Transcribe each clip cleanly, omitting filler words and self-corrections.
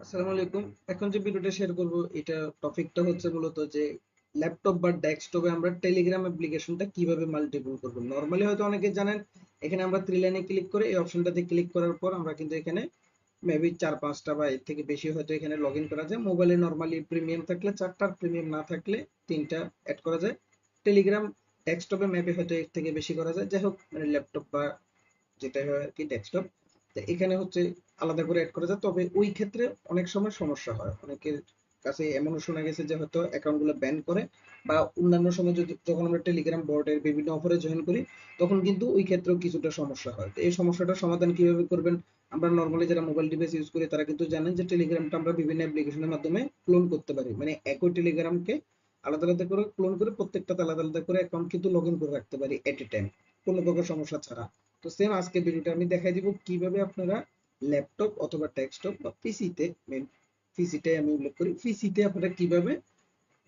আসসালামু আলাইকুম। এখন যে ভিডিওটা শেয়ার করব এটা টপিকটা হচ্ছে মূলত যে ল্যাপটপ বা ডেস্কটপে আমরা টেলিগ্রাম অ্যাপ্লিকেশনটা কিভাবে মাল্টিপল করব। নরমালি হয়তো অনেকে জানেন, এখানে আমরা থ্রি লাইনে ক্লিক করে এই অপশনটাতে ক্লিক করার পর আমরা কিন্তু এখানে মেবি 4-5টা বা এর থেকে বেশি হয়তো এখানে লগ ইন করা যায়। মোবাইলে নরমালি প্রিমিয়াম থাকলে 4টা, প্রিমিয়াম না থাকলে 3টা অ্যাড করা যায়। টেলিগ্রাম ডেস্কটপে মেবি হয়তো এর থেকে বেশি করা যায়। যাই হোক, মানে ল্যাপটপ বা যেটা হয় আর কি ডেস্কটপ, তো এখানে হচ্ছে আলাদা করে অ্যাড করা যায়। তবে ওই ক্ষেত্রে অনেক সময় সমস্যা হয়, অনেকের কাছে এমনও শোনা গেছে যে হয়তো অ্যাকাউন্টগুলো ব্যান করে, বা অন্যান্য সময় যদি যখন আমরা টেলিগ্রাম বটের বিভিন্ন অফারে জয়েন করি তখন কিন্তু ওই ক্ষেত্রেও কিছুটা সমস্যা হয়। তো এই সমস্যাটার সমাধান কিভাবে করবেন, আমরা নর্মালি যারা মোবাইল ডিভাইস ইউজ করি তারা কিন্তু জানেন যে টেলিগ্রামটা আমরা বিভিন্ন অ্যাপ্লিকেশনের মাধ্যমে ক্লোন করতে পারি। মানে একই টেলিগ্রামকে আলাদা আলাদা করে ক্লোন করে প্রত্যেকটাতে আলাদা আলাদা করে অ্যাকাউন্ট কিন্তু লগ ইন করে রাখতে পারি এট এ টাইম, কোনো প্রকার সমস্যা ছাড়া। তো সেম আজকে ভিডিওটা আমি দেখাই দিব কিভাবে আপনারা ল্যাপটপ অথবা ডেস্কটপ বা পিসিতে, মেন পিসিটাই আমি উল্লেখ করি, পিসিতে আপনারা কিভাবে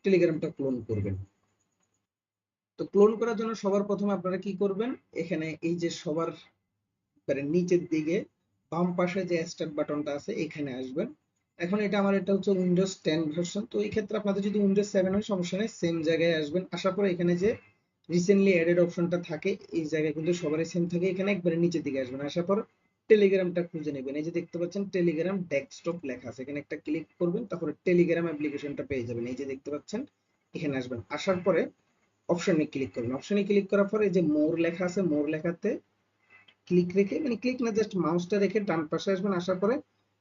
টেলিগ্রামটা ক্লোন করবেন। তো ক্লোন করার জন্য সবার প্রথমে আপনারা কি করবেন, এখানে এই যে সবার মানে নিচের দিকে বাম পাশে যে স্টার্ট বাটনটা আছে এখানে আসবেন। এখন এটা হচ্ছে উইন্ডোজ 10 ভার্সন, তো এই ক্ষেত্রে আপনাদের যদি উইন্ডোজ 7 হয় সমস্যা নেই, সেম জায়গায় আসবেন। আসার পরে এখানে যে রিসেন্টলি অ্যাডেড অপশনটা থাকে এই জায়গায় কিন্তু সবারই সেম থাকে, এখানে একবারে নিচের দিকে আসবেন। আসার পর টেলিগ্রামটা খুঁজে নেবেন। এই যে দেখতে পাচ্ছেন টেলিগ্রাম ডেস্কটপ লেখা আছে, এখানে একটা ক্লিক করবেন, তারপরে টেলিগ্রাম অ্যাপ্লিকেশনটা পেয়ে যাবেন। এই যে দেখতে পাচ্ছেন, এখানে আসবেন। আসার পরে অপশনে ক্লিক করবেন। অপশনে ক্লিক করার পরে এই যে মোর লেখা আছে, মোর লেখাতে ক্লিক রেখে, মানে ক্লিক না, জাস্ট মাউসটা রেখে ডান পাশে আসবেন। আসার পরে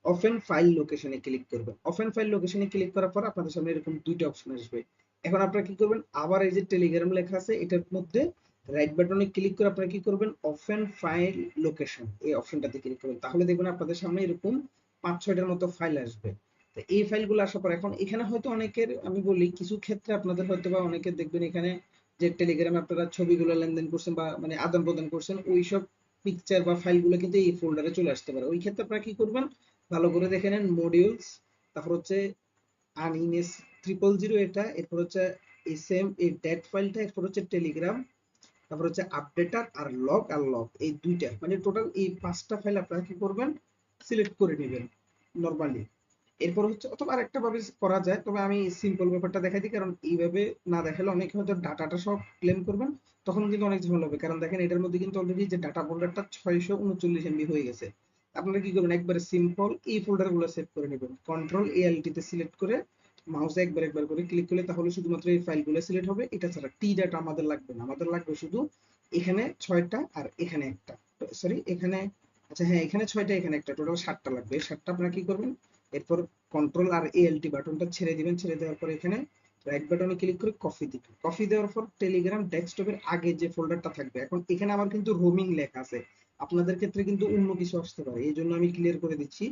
ওপেন ফাইল লোকেশনে ক্লিক করবেন। ওপেন ফাইল লোকেশনে ক্লিক করার পর আপনাদের সামনে এরকম দুইটা অপশন আসবে। এখন আপনারা কি করবেন, আবার এই যে টেলিগ্রাম লেখা আছে এটার মধ্যে রাইট বাটনে ক্লিক করে আপনারা কি করবেন, ওপেন ফাইল লোকেশন এই অপশনটাতে ক্লিক করবেন। তাহলে দেখবেন আপনাদের সামনে এরকম 5-6টার মতো ফাইল আসবে। তো এই ফাইলগুলো আসার পর এখন এখানে হয়তো অনেকের, আমি বলি কিছু ক্ষেত্রে আপনাদের হয়তো বা অনেকের দেখবেন এখানে যে টেলিগ্রামে আপনারা ছবিগুলো লেনদেন করছেন বা মানে আদান প্রদান করছেন, ওইসব পিকচার বা ফাইলগুলো কিন্তু এই ফোল্ডারে চলে আসতে পারে। ওই ক্ষেত্রে আপনারা কি করবেন, ভালো করে দেখে নেন মডিউলস, তারপর হচ্ছে আনইনেস 000 এটা, এরপর হচ্ছে এসএম এই ডেট ফাইলটা, এরপর হচ্ছে টেলিগ্রাম, তারপর হচ্ছে আপডেটার আর লগ এই দুইটা, মানে টোটাল এই 5টা ফাইল আপনারা কি করবেন, সিলেক্ট করে নেবেন নরমালি। এরপর হচ্ছে অথবা আরেকটা ভাবে করা যায়, তবে আমি সিম্পল ব্যাপারটা দেখাই দিই, কারণ এইভাবে না দেখালে অনেকে হয়তো ডাটাটা সব ক্লেম করবেন, তখন কিন্তু অনেক ঝামেলা হবে। কারণ দেখেন এটার মধ্যে কিন্তু অলরেডি যে ডাটা ফোল্ডারটা 639 MB হয়ে গেছে। আপনারা কি করবেন, একবারে সিম্পল এই ফোল্ডার গুলো সেভ করে নেবেন। কন্ট্রোল এএলটি তে সিলেক্ট করে মাউসে একবার একবার করে ক্লিক করলে তাহলে শুধুমাত্র এই ফাইলগুলো সিলেক্ট হবে। এটা ছাড়া টি ডাটা আমাদের লাগবে না, আমাদের লাগবে শুধু এখানে 6টা আর এখানে একটা, সরি এখানে, আচ্ছা হ্যাঁ এখানে 6টা এখানে একটা, টোটাল 7টা লাগবে। এই 7টা আপনারা কি করবেন, এরপর কন্ট্রোল আর এএলটি বাটনটা ছেড়ে দিবেন। ছেড়ে দেওয়ার পর এখানে রাইট বাটনে ক্লিক করে কপি দিবেন। কপি দেওয়ার পর টেলিগ্রাম ডেস্কটপের আগে যে ফোল্ডারটা থাকবে, এখন এখানে আমার কিন্তু রোমিং লেখা আছে, আপনাদের ক্ষেত্রে কিন্তু অন্য কিছু আসতে পারে, এই জন্য আমি ক্লিয়ার করে দিচ্ছি।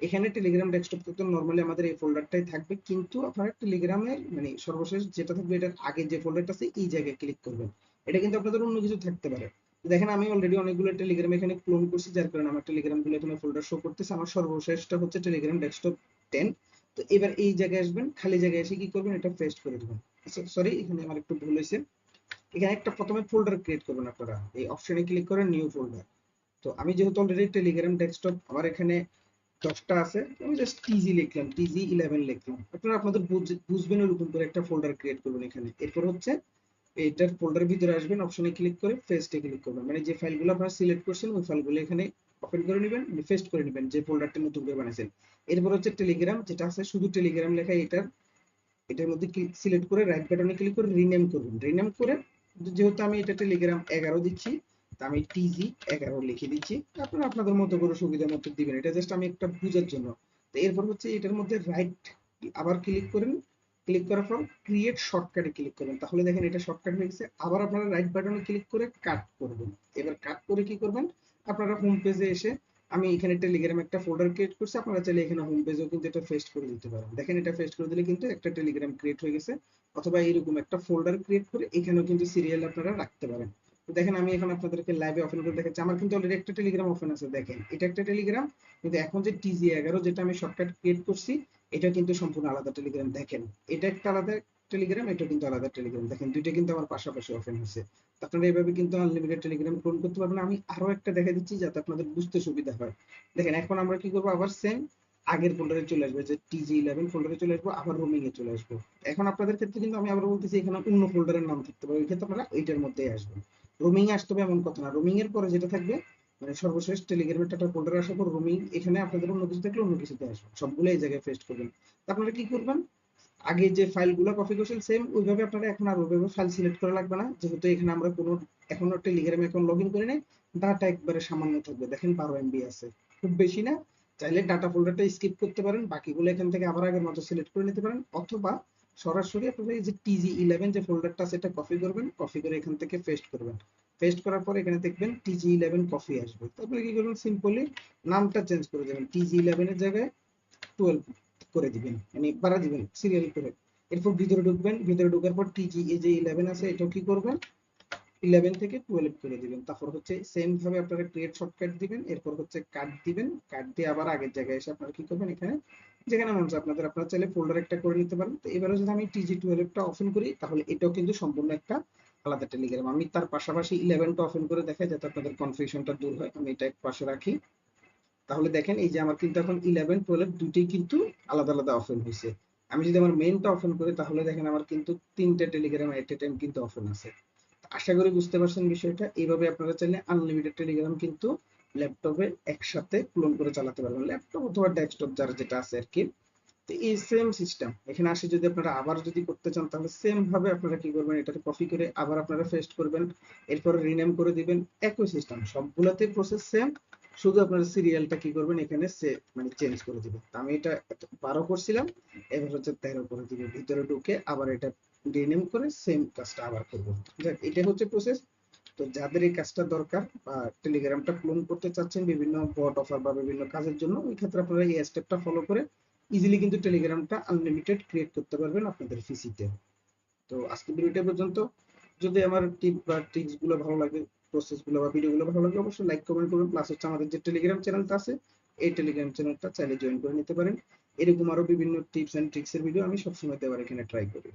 এখানে টেলিগ্রাম ডেস্কটপ তো নর্মালি আমাদের এই ফোল্ডারটাই থাকবে, কিন্তু আপনারা টেলিগ্রামের মানে সর্বশেষ যেটা থাকবে এটার আগে যে ফোল্ডারটা আছে এই জায়গায় ক্লিক করবেন। এটা কিন্তু আপনাদের অন্য কিছু থাকতে পারে। দেখেন আমি অলরেডি অনেকগুলো টেলিগ্রাম এখানে ক্লোন করছি, যার কারণে আমার টেলিগ্রাম গুলো এখানে ফোল্ডার শো করতেছে। আমার সর্বশেষটা হচ্ছে টেলিগ্রাম ডেস্কটপ 10। তো এবার এই জায়গায় আসবেন, খালি জায়গায় এসে কি করবেন, এটা পেস্ট করে দিবেন। আচ্ছা সরি, এখানে আমার একটু ভুল হয়েছে। এখানে একটা প্রথমে ফোল্ডার ক্রিয়েট করবেন আপনারা, এই অপশনে ক্লিক করে নিউ ফোল্ডার। তো আমি যেহেতু অলরেডি টেলিগ্রাম ডেস্কটপ আমার এখানে 10টা আছে, আমি জাস্ট টিজি লিখলাম, টিজি 11 লিখলাম। আপনারা আপনাদের বুঝবেন ওরকম করে একটা ফোল্ডার ক্রিয়েট করবেন এখানে। এরপর হচ্ছে এইটার ফোল্ডারের ভিতরে আসবেন, অপশনে ক্লিক করে পেস্টে ক্লিক করবেন, মানে যে ফাইলগুলো আপনারা সিলেক্ট করছেন ওই ফাইলগুলো এখানে ওপেন করে নেবেন, পেস্ট করে নেবেন যে ফোল্ডারটা নতুন করে বানাইছেন। এরপর হচ্ছে টেলিগ্রাম যেটা আছে শুধু টেলিগ্রাম লেখা, এটার মধ্যে সিলেক্ট করে রাইট বাটনে ক্লিক করে রিনেম করবেন। রিনেম করে যেহেতু আমি এটা টেলিগ্রাম 11 দিচ্ছি, তা আমি টিজি 11 লিখে দিচ্ছি। আপনারা আপনাদের মতো করে সুবিধা মতো দিবেন, এটা জাস্ট আমি একটা বুঝার জন্য। তো এরপর হচ্ছে এটার মধ্যে রাইট আবার ক্লিক করেন, ক্লিক করার পর ক্রিয়েট শর্টকাটে ক্লিক করবেন, তাহলে দেখেন এটা শর্টকাট হয়ে গেছে। আবার আপনারা রাইট বাটনে ক্লিক করে কাট করবেন। এবার কাট করে কি করবেন, আপনারা হোম পেজে এসে, আমি এখানে টেলিগ্রাম একটা ফোল্ডার ক্রিয়েট করছি, আপনারা চাইলে এখানে হোম পেজেও কিন্তু এটা পেস্ট করে দিতে পারেন। দেখেন এটা পেস্ট করে দিলে কিন্তু একটা টেলিগ্রাম ক্রিয়েট হয়ে গেছে। অথবা এরকম একটা ফোল্ডার ক্রিয়েট করে এখানেও কিন্তু সিরিয়াল আপনারা রাখতে পারেন। তো দেখেন আমি এখন আপনাদেরকে লাইভে ওপেন করে দেখাচ্ছি, আমার কিন্তু অলরেডি একটা টেলিগ্রাম ওপেন আছে। দেখেন এটা একটা টেলিগ্রাম, কিন্তু এখন যে টিজি 11 যেটা আমি শর্টকাট ক্রিয়েট করছি এটা কিন্তু সম্পূর্ণ আলাদা টেলিগ্রাম। দেখেন এটা একটা আলাদা টেলিগ্রাম, এটা কিন্তু আলাদা টেলিগ্রাম। দেখেন দুইটা কিন্তু আমার পাশাপাশি ওপেন হয়েছে। আপনারা এইভাবে কিন্তু আনলিমিটেড টেলিগ্রাম ক্লোন করতে পারবেন। আমি আরো একটা দেখা দিচ্ছি যাতে আপনাদের বুঝতে সুবিধা হয়। দেখেন এখন আমরা কি করবো, আবার সেম আগের ফোল্ডারে চলে আসবে, যে TG11 ফোল্ডারে চলে আসবো, আবার রোমিং এ চলে আসবো। এখন আপনাদের ক্ষেত্রে কিন্তু আমি আবার বলতেছি এখানে অন্য ফোল্ডারের নাম থাকতে পারে, ওই ক্ষেত্রে আপনারা এইটার মধ্যেই আসবেন। রোমিং এ আসতে হবে এমন কথা না, রোমিং এর পরে যেটা থাকবে মানে সর্বশেষ টেলিগ্রামের একটা ফোল্ডারে আসার পর রোমিং, এখানে আপনাদের অন্য কিছু থাকলে অন্য কিছুতে আসবে, সবগুলো এই জায়গায় পেস্ট করবেন। তা আপনারা কি করবেন, আগে যে ফাইলগুলো কপি করছেন সেম ওইভাবে আপনারা এখন আর ওইভাবে ফাইল সিলেক্ট করা লাগবে না, যেহেতু এখানে আমরা কোনো এখনো টেলিগ্রামে এখন লগ ইন করি নাই। ডাটা একবারে সামান্য থাকবে, দেখেন 12 MB আছে, খুব বেশি না। চাইলে ডাটা ফোল্ডারটা স্কিপ করতে পারেন, বাকিগুলো এখান থেকে আবার আগের মতো সিলেক্ট করে নিতে পারেন, অথবা সরাসরি আপনারা এই যে TG11 যে ফোল্ডারটা আছে এটা কপি করবেন, কপি করে এখান থেকে পেস্ট করবেন। পেস্ট করার পর এখানে দেখবেন TG11 কপি আসবে, তারপরে কি করবেন, সিম্পলি নামটা চেঞ্জ করে দেবেন, TG11 এর জায়গায় 12 করে দিবেন, মানে বাড়া দিবেন সিরিয়াল করে। এরপর ভিতরে ঢুকবেন, ভিতরে ঢোকার পর টিজি এই যে 11 আছে এটাও কি করবেন, 11 থেকে 12 করে দিবেন। তারপর হচ্ছে সেম ভাবে আপনারা ক্রিয়েট শর্টকাট দিবেন, এরপর হচ্ছে কাট দিবেন, কাট দিয়ে আবার আগের জায়গায় এসে আপনারা কি করবেন, এখানে যেখানে মন চায় আপনাদের আপনারা চাইলে ফোল্ডার একটা করে নিতে পারেন। তো এবারে যদি আমি TG12 টা ওপেন করি তাহলে এটাও কিন্তু সম্পূর্ণ একটা আলাদা টেলিগ্রাম। আমি তার পাশাপাশি 11 টা ওপেন করে দেখাই যাতে আপনাদের কনফিউশনটা দূর হয়। আমি এটা এক পাশে রাখি, তাহলে দেখেন এই যে আমার কিন্তু এখন 11 12 দুইটাই কিন্তু আলাদা আলাদা ওপেন হয়েছে। আমি যদি আমার মেইনটা ওপেন করি তাহলে দেখেন আমার কিন্তু তিনটা টেলিগ্রাম এট এ টাইম কিন্তু ওপেন আছে। আশা করি বুঝতে পারছেন বিষয়টা। এইভাবে আপনারা চাইলে আনলিমিটেড টেলিগ্রাম কিন্তু ল্যাপটপে একসাথে ক্লোন করে চালাতে পারবেন, ল্যাপটপ অথবা ডেস্কটপ যার যেটা আছে আর কি। তো এই সেম সিস্টেম এখানে আসে, যদি আপনারা আবার যদি করতে চান তাহলে সেম ভাবে আপনারা কি করবেন, এটাকে কপি করে আবার আপনারা পেস্ট করবেন, এরপর রিনেম করে দিবেন, একই সিস্টেম সবগুলোতে প্রসেস সেম, শুধু আপনারা সিরিয়ালটা কি করবেন এখানে মানে চেঞ্জ করে দিবেন। তো আমি এটা 12 করছিলাম, এবার হচ্ছে 13 করে দিবেন, ভিতরে ঢুকে আবার এটা রিনেম করে সেম কাজটা আবার করবো। যাক, এটা হচ্ছে প্রসেস। তো যাদের এই কাজটা দরকার বা টেলিগ্রামটা ক্লোন করতে চাচ্ছেন বিভিন্ন বট অফার বা বিভিন্ন কাজের জন্য, ওই ক্ষেত্রে আপনারা এই স্টেপটা ফলো করে ইজিলি কিন্তু টেলিগ্রামটা আনলিমিটেড ক্রিয়েট করতে পারবেন আপনাদের পিসিতে। তো আজকে ভিডিওটা পর্যন্ত। যদি আমার টিপ বা ট্রিক্স গুলো ভালো লাগে, প্রসেস গুলো বা ভিডিও গুলো ভালো লাগে, অবশ্যই লাইক কমেন্ট করবেন। প্লাস হচ্ছে আমাদের যে টেলিগ্রাম চ্যানেলটা আছে এই টেলিগ্রাম চ্যানেলটা চাইলে জয়েন করে নিতে পারেন। এরকম আরো বিভিন্ন টিপস এন্ড ট্রিক্স এর ভিডিও আমি সবসময় দেওয়ার এখানে ট্রাই করি।